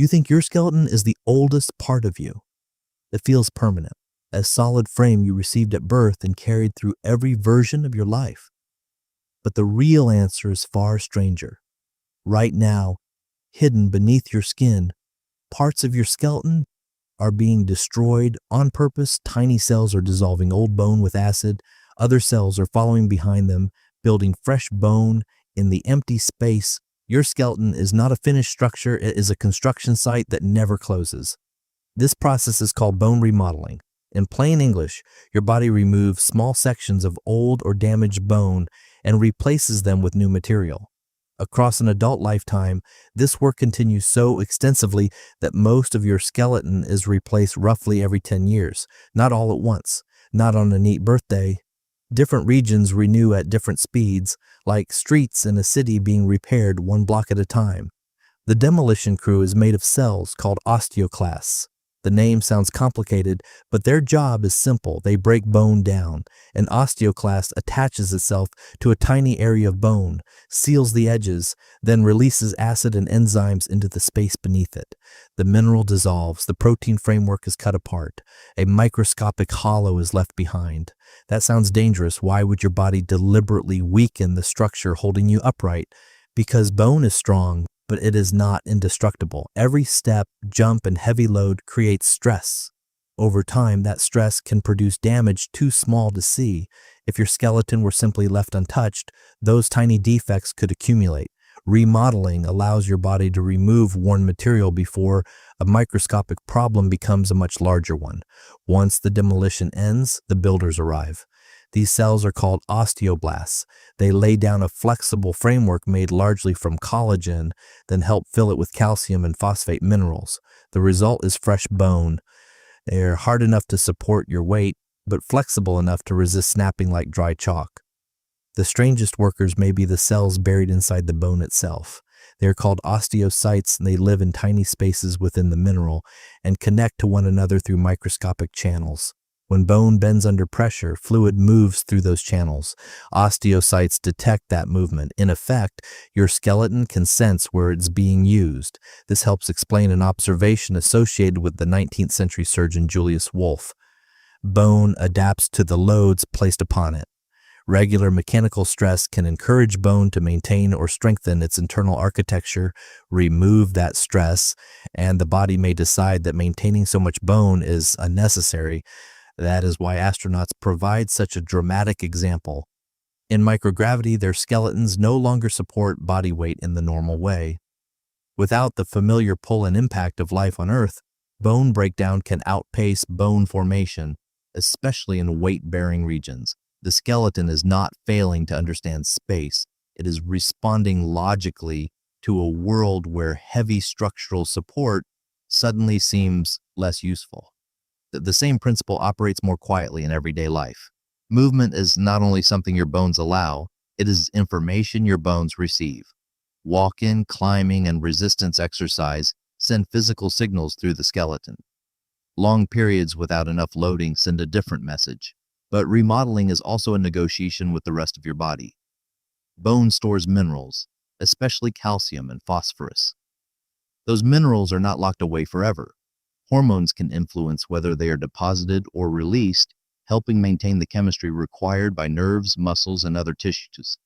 You think your skeleton is the oldest part of you. It feels permanent, a solid frame you received at birth and carried through every version of your life. But the real answer is far stranger. Right now, hidden beneath your skin, parts of your skeleton are being destroyed on purpose. Tiny cells are dissolving old bone with acid. Other cells are following behind them, building fresh bone in the empty space. Your skeleton is not a finished structure. It is a construction site that never closes. This process is called bone remodeling. In plain English, your body removes small sections of old or damaged bone and replaces them with new material. Across an adult lifetime, this work continues so extensively that most of your skeleton is replaced roughly every 10 years, not all at once, not on a neat birthday. Different regions renew at different speeds, like streets in a city being repaired one block at a time. The demolition crew is made of cells called osteoclasts. The name sounds complicated, but their job is simple. They break bone down. An osteoclast attaches itself to a tiny area of bone, seals the edges, then releases acid and enzymes into the space beneath it. The mineral dissolves, the protein framework is cut apart, a microscopic hollow is left behind. That sounds dangerous. Why would your body deliberately weaken the structure holding you upright? Because bone is strong, but it is not indestructible. Every step, jump, and heavy load creates stress. Over time, that stress can produce damage too small to see. If your skeleton were simply left untouched, those tiny defects could accumulate. Remodeling allows your body to remove worn material before a microscopic problem becomes a much larger one. Once the demolition ends, the builders arrive. These cells are called osteoblasts. They lay down a flexible framework made largely from collagen, then help fill it with calcium and phosphate minerals. The result is fresh bone. They are hard enough to support your weight, but flexible enough to resist snapping like dry chalk. The strangest workers may be the cells buried inside the bone itself. They are called osteocytes, and they live in tiny spaces within the mineral and connect to one another through microscopic channels. When bone bends under pressure, fluid moves through those channels. Osteocytes detect that movement. In effect, your skeleton can sense where it's being used. This helps explain an observation associated with the 19th century surgeon Julius Wolff. Bone adapts to the loads placed upon it. Regular mechanical stress can encourage bone to maintain or strengthen its internal architecture, remove that stress, and the body may decide that maintaining so much bone is unnecessary. That is why astronauts provide such a dramatic example. In microgravity, their skeletons no longer support body weight in the normal way. Without the familiar pull and impact of life on Earth, bone breakdown can outpace bone formation, especially in weight-bearing regions. The skeleton is not failing to understand space. It is responding logically to a world where heavy structural support suddenly seems less useful. The same principle operates more quietly in everyday life. Movement is not only something your bones allow, it is information your bones receive. Walking, climbing, and resistance exercise send physical signals through the skeleton. Long periods without enough loading send a different message. But remodeling is also a negotiation with the rest of your body. Bone stores minerals, especially calcium and phosphorus. Those minerals are not locked away forever. Hormones can influence whether they are deposited or released, helping maintain the chemistry required by nerves, muscles, and other tissues.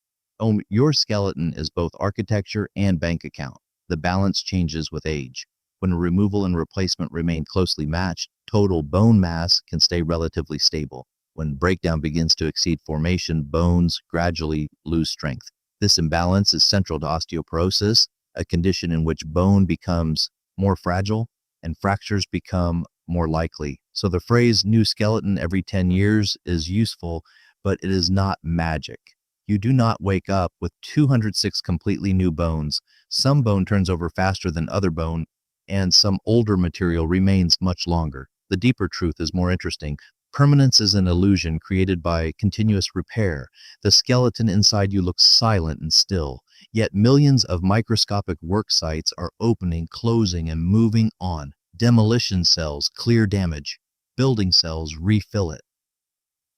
Your skeleton is both architecture and bank account. The balance changes with age. When removal and replacement remain closely matched, total bone mass can stay relatively stable. When breakdown begins to exceed formation, bones gradually lose strength. This imbalance is central to osteoporosis, a condition in which bone becomes more fragile and fractures become more likely. So the phrase new skeleton every 10 years is useful, but it is not magic. You do not wake up with 206 completely new bones. Some bone turns over faster than other bone, and some older material remains much longer. The deeper truth is more interesting. Permanence is an illusion created by continuous repair. The skeleton inside you looks silent and still, yet millions of microscopic work sites are opening, closing, and moving on. Demolition cells clear damage. Building cells refill it.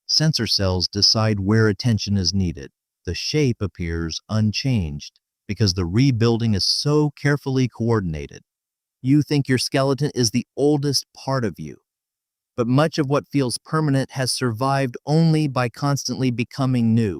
Sensor cells decide where attention is needed. The shape appears unchanged because the rebuilding is so carefully coordinated. You think your skeleton is the oldest part of you, but much of what feels permanent has survived only by constantly becoming new.